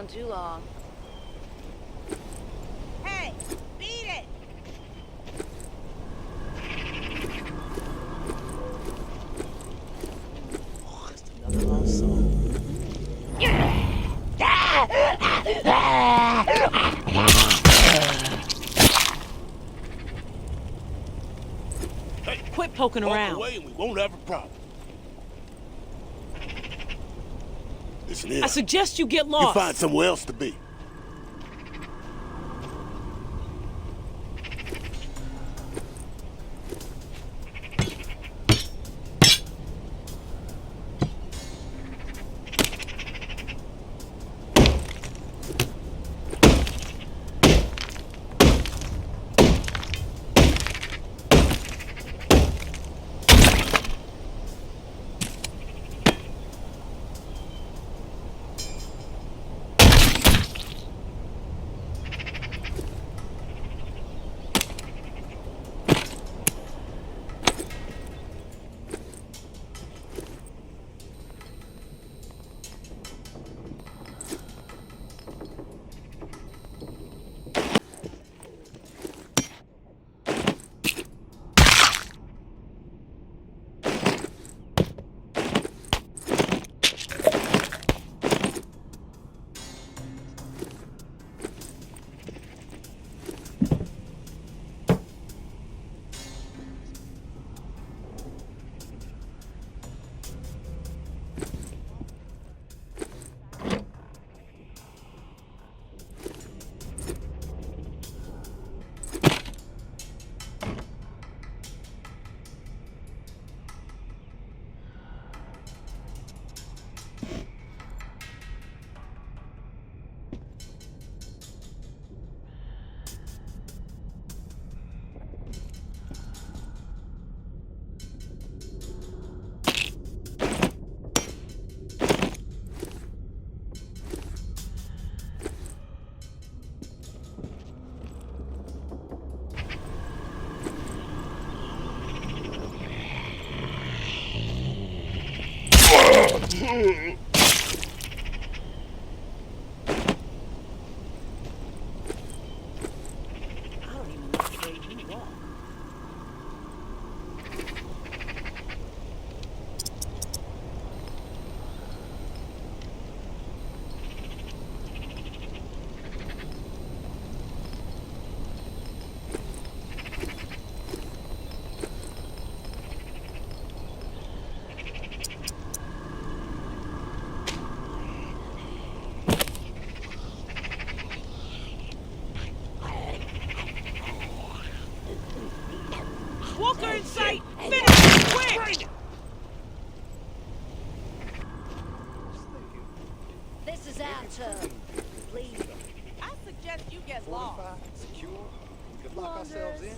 Too long. Hey, beat it! Oh, it's another lost song. Hey, quit poking around. Walk away and we won't have a problem. Listen here. I suggest you get lost. You find somewhere else to be. Walker in sight! Finish it quick! This is our turn. Please. I suggest you get lost. Secure. We could lock ourselves in.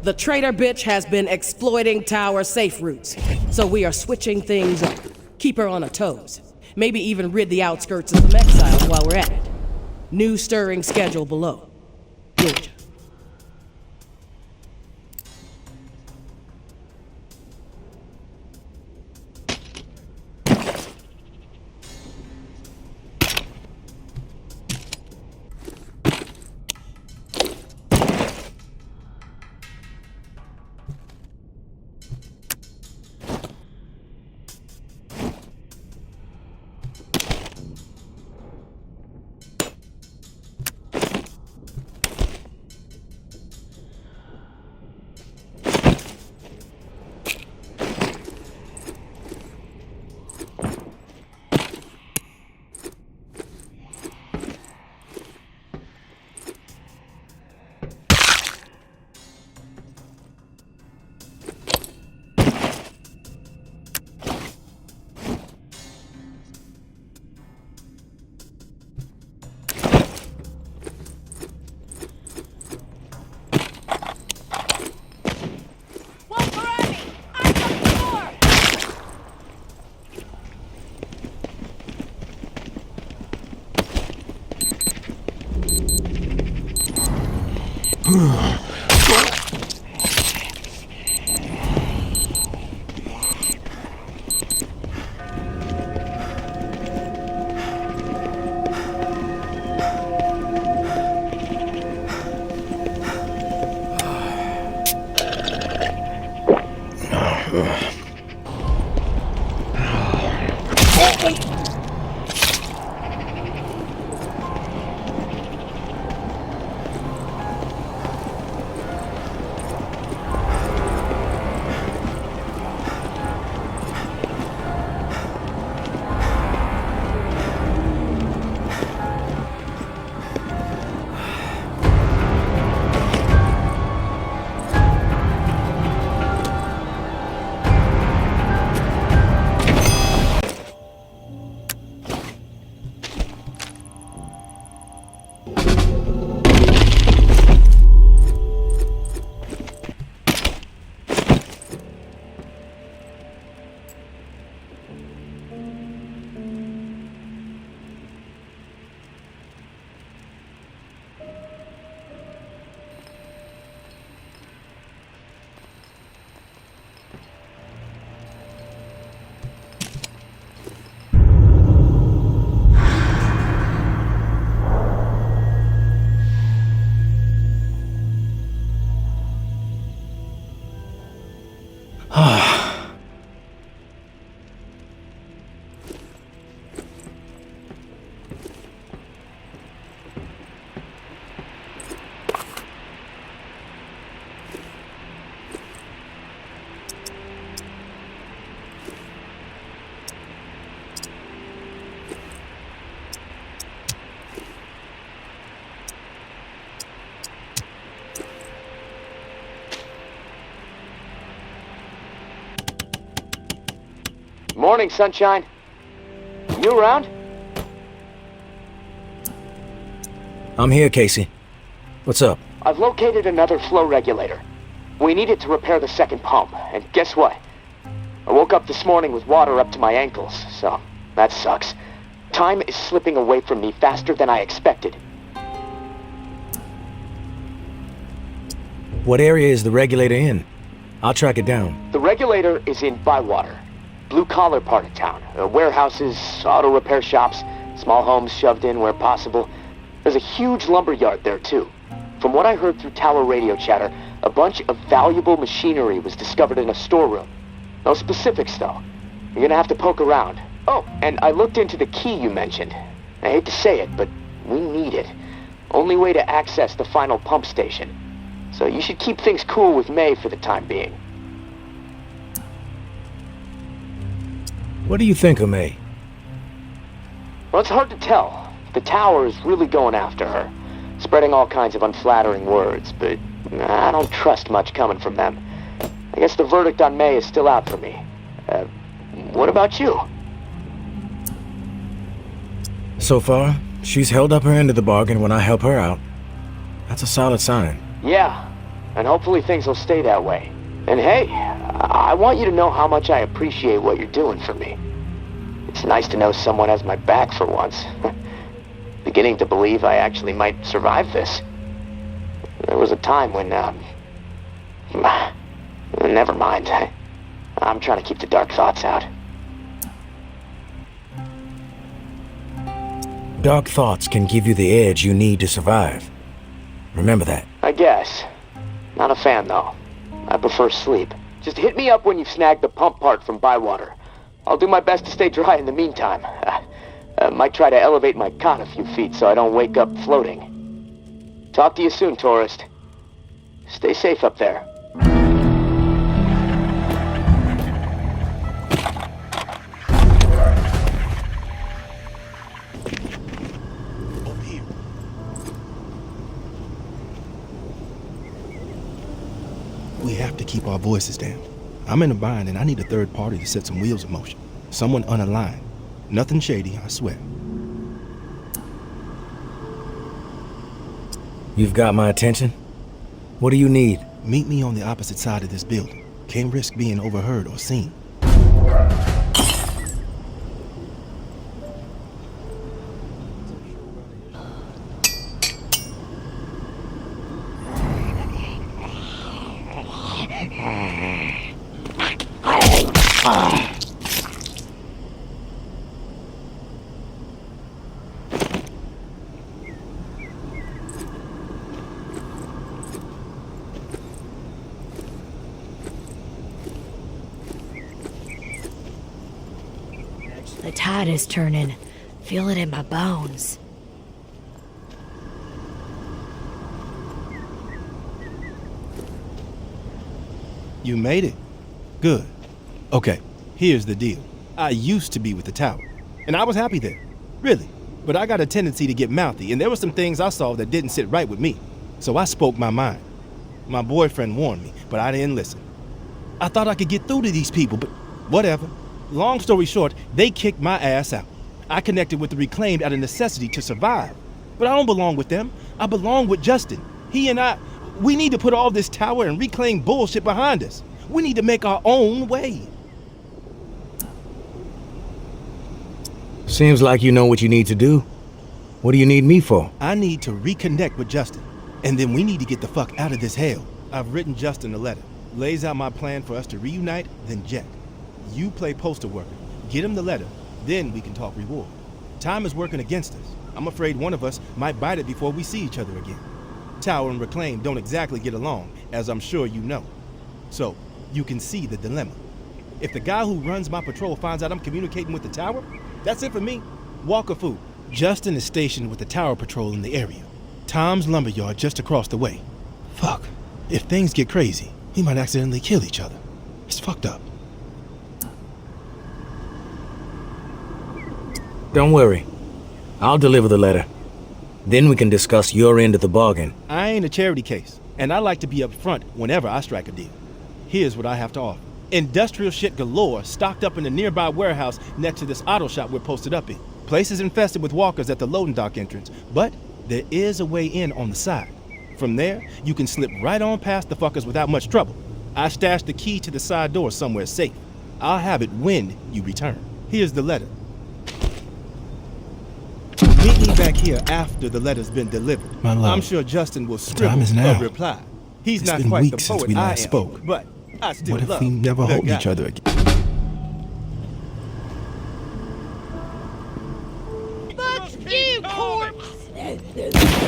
The traitor bitch has been exploiting tower safe routes, so we are switching things up. Keep her on her toes. Maybe even rid the outskirts of some exiles while we're at it. New stirring schedule below. Georgia. Morning, sunshine. You around? I'm here, Casey. What's up? I've located another flow regulator. We need it to repair the second pump, and guess what? I woke up this morning with water up to my ankles, so that sucks. Time is slipping away from me faster than I expected. What area is the regulator in? I'll track it down. The regulator is in Bywater, blue-collar part of town. Warehouses, auto repair shops, small homes shoved in where possible. There's a huge lumber yard there, too. From what I heard through tower radio chatter, a bunch of valuable machinery was discovered in a storeroom. No specifics, though. You're gonna have to poke around. Oh, and I looked into the key you mentioned. I hate to say it, but we need it. Only way to access the final pump station. So you should keep things cool with May for the time being. What do you think of May? Well, it's hard to tell. The tower is really going after her, spreading all kinds of unflattering words, but I don't trust much coming from them. I guess the verdict on May is still out for me. What about you? So far, she's held up her end of the bargain when I help her out. That's a solid sign. Yeah. and hopefully things will stay that way. And hey, I want you to know how much I appreciate what you're doing for me. It's nice to know someone has my back for once. Beginning to believe I actually might survive this. There was a time when, never mind. I'm trying to keep the dark thoughts out. Dark thoughts can give you the edge you need to survive. Remember that. I guess. Not a fan, though. I prefer sleep. Just hit me up when you've snagged the pump part from Bywater. I'll do my best to stay dry in the meantime. Might try to elevate my cot a few feet so I don't wake up floating. Talk to you soon, tourist. Stay safe up there. Over here. We have to keep our voices down. I'm in a bind and I need a third party to set some wheels in motion. Someone unaligned. Nothing shady, I swear. You've got my attention? What do you need? Meet me on the opposite side of this building. Can't risk being overheard or seen. The tide is turning. Feel it in my bones. You made it. Good. Okay, here's the deal. I used to be with the tower, and I was happy there. Really. But I got a tendency to get mouthy, and there were some things I saw that didn't sit right with me. So I spoke my mind. My boyfriend warned me, but I didn't listen. I thought I could get through to these people, but whatever. Long story short, they kicked my ass out. I connected with the Reclaimed out of necessity to survive. But I don't belong with them. I belong with Justin. He and I, we need to put all this tower and Reclaim bullshit behind us. We need to make our own way. Seems like you know what you need to do. What do you need me for? I need to reconnect with Justin. And then we need to get the fuck out of this hell. I've written Justin a letter. Lays out my plan for us to reunite, then jet. You play postal worker. Get him the letter. Then we can talk reward. Time is working against us. I'm afraid one of us might bite it before we see each other again. Tower and Reclaim don't exactly get along, as I'm sure you know. So, you can see the dilemma. If the guy who runs my patrol finds out I'm communicating with the tower, that's it for me. Walker food. Justin is stationed with the tower patrol in the area. Tom's lumberyard just across the way. Fuck. If things get crazy, we might accidentally kill each other. It's fucked up. Don't worry. I'll deliver the letter. Then we can discuss your end of the bargain. I ain't a charity case, and I like to be up front whenever I strike a deal. Here's what I have to offer. Industrial shit galore stocked up in the nearby warehouse next to this auto shop we're posted up in. Place is infested with walkers at the loading dock entrance, but there is a way in on the side. From there, you can slip right on past the fuckers without much trouble. I stashed the key to the side door somewhere safe. I'll have it when you return. Here's the letter. Meet me back here after the letter's been delivered. My love, I'm sure Justin will time scribble is now. a reply. He's It's not been quite the weeks since poet we I last am, spoke. but I still What if love we never the hold guy. each other again? Fuck you, corpse!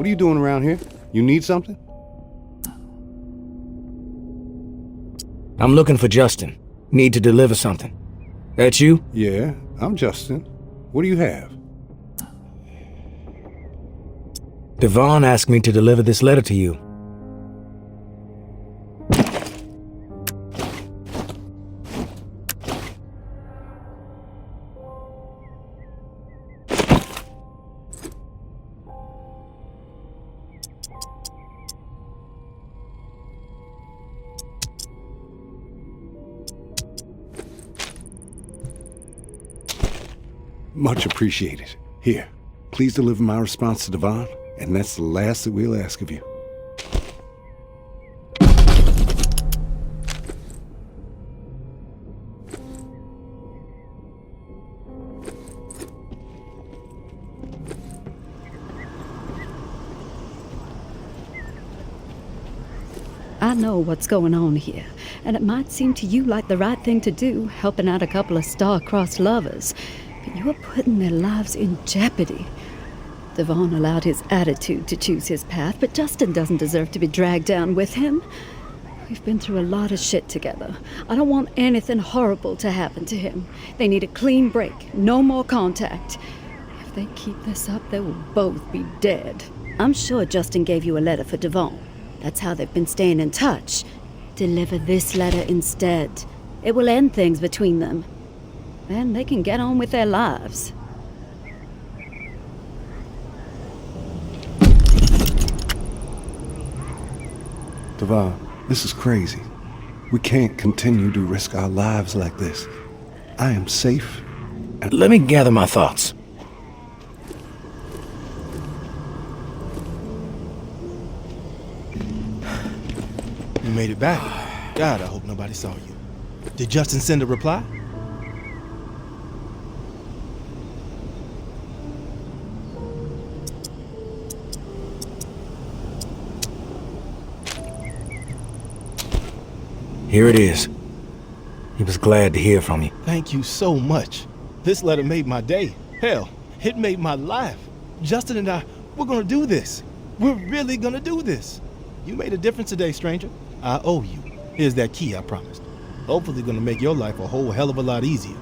What are you doing around here? You need something? I'm looking for Justin. Need to deliver something. That you? Yeah, I'm Justin. What do you have? Devon asked me to deliver this letter to you. Much appreciated. Here, please deliver my response to Devon, and that's the last that we'll ask of you. I know what's going on here, and it might seem to you like the right thing to do, helping out a couple of star-crossed lovers, but you're putting their lives in jeopardy. Devon allowed his attitude to choose his path, but Justin doesn't deserve to be dragged down with him. We've been through a lot of shit together. I don't want anything horrible to happen to him. They need a clean break, no more contact. If they keep this up, they will both be dead. I'm sure Justin gave you a letter for Devon. That's how they've been staying in touch. Deliver this letter instead. It will end things between them. Then they can get on with their lives. Devon, this is crazy. We can't continue to risk our lives like this. I am safe. Let me gather my thoughts. You made it back. God, I hope nobody saw you. Did Justin send a reply? Here it is. He was glad to hear from you. Thank you so much. This letter made my day. Hell, it made my life. Justin and I, we're gonna do this. We're really gonna do this. You made a difference today, stranger. I owe you. Here's that key I promised. Hopefully gonna make your life a whole hell of a lot easier.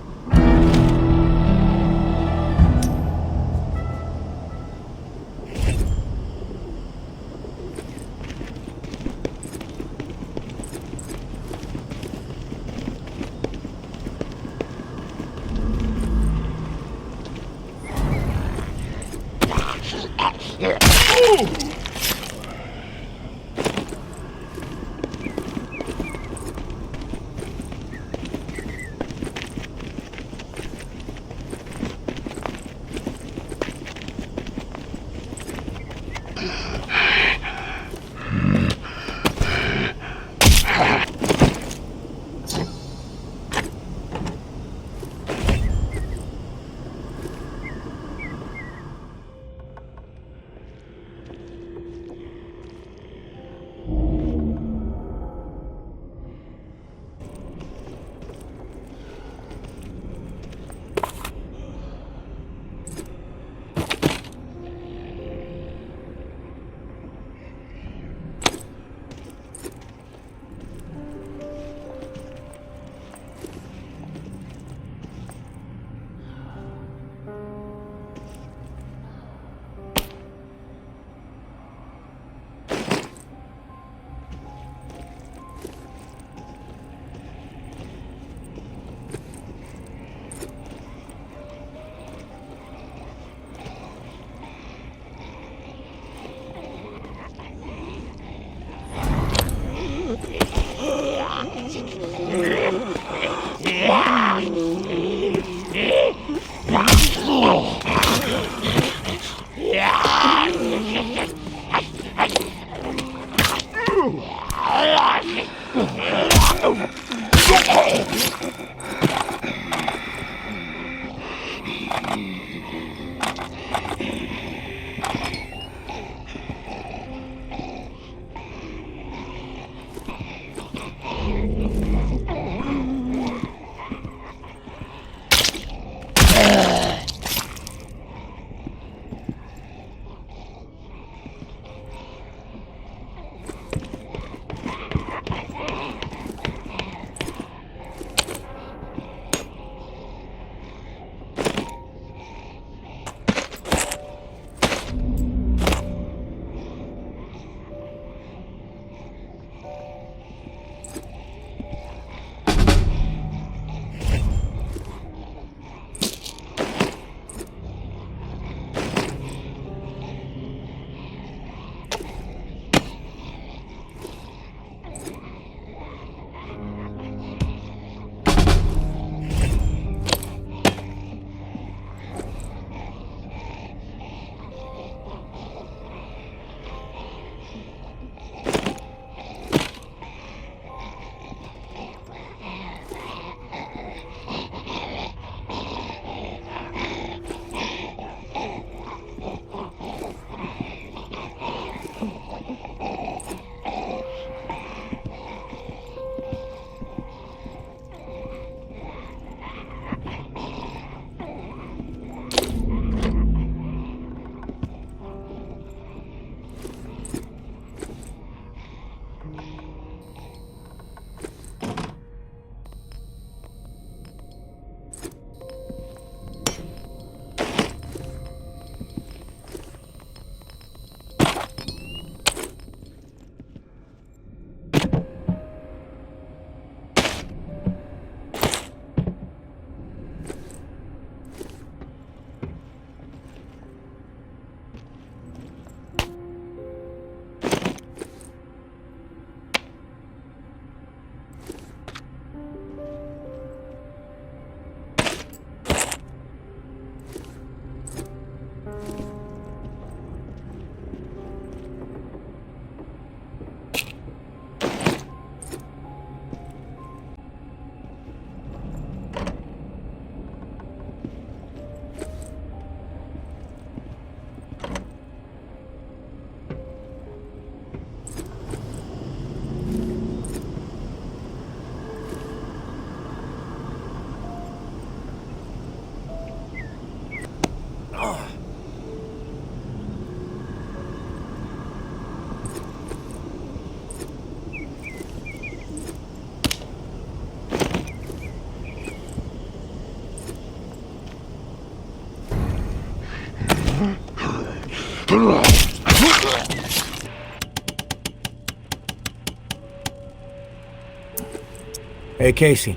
Hey, Casey.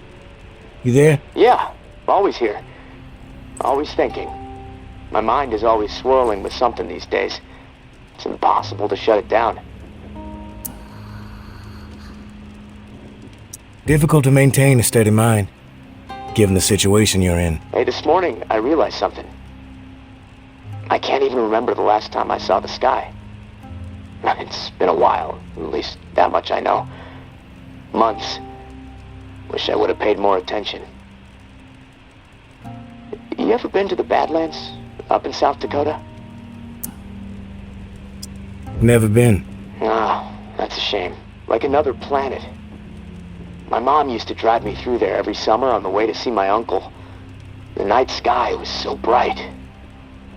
You there? Yeah, always here. Always thinking. My mind is always swirling with something these days. It's impossible to shut it down. Difficult to maintain a steady mind, given the situation you're in. Hey, this morning I realized something. I can't even remember the last time I saw the sky. It's been a while, at least that much I know. Months. Wish I would have paid more attention. You ever been to the Badlands, up in South Dakota? Never been. Ah, that's a shame. Like another planet. My mom used to drive me through there every summer on the way to see my uncle. The night sky was so bright.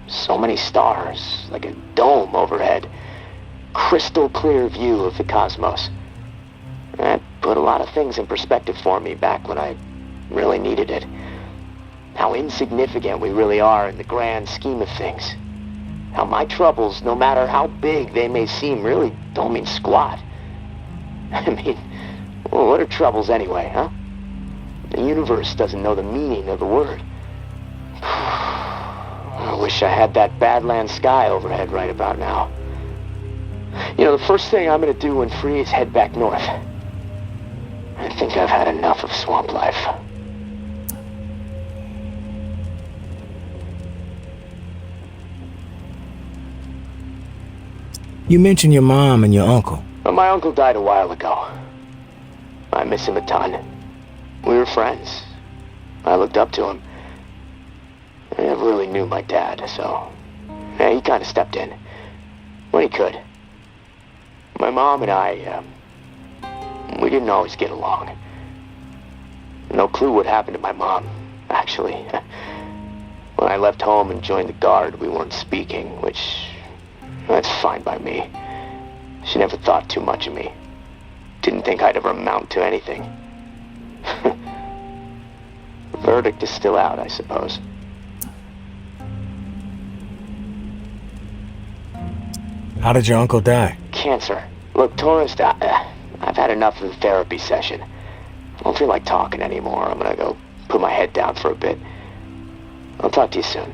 So many stars, like a dome overhead. Crystal clear view of the cosmos. That put a lot of things in perspective for me back when I really needed it. How insignificant we really are in the grand scheme of things. How my troubles, no matter how big they may seem, really don't mean squat. I mean, well, what are troubles anyway, huh? The universe doesn't know the meaning of the word. I wish I had that Badlands sky overhead right about now. You know, the first thing I'm gonna do when free is head back north. I think I've had enough of swamp life. You mentioned your mom and your uncle. But my uncle died a while ago. I miss him a ton. We were friends. I looked up to him. I never really knew my dad, so yeah, he kind of stepped in when he could. My mom and I, we didn't always get along. No clue what happened to my mom, actually. When I left home and joined the Guard, we weren't speaking, which, that's fine by me. She never thought too much of me. Didn't think I'd ever amount to anything. The verdict is still out, I suppose. How did your uncle die? Cancer. Look, tourist, I've had enough of the therapy session. I don't feel like talking anymore. I'm gonna go put my head down for a bit. I'll talk to you soon.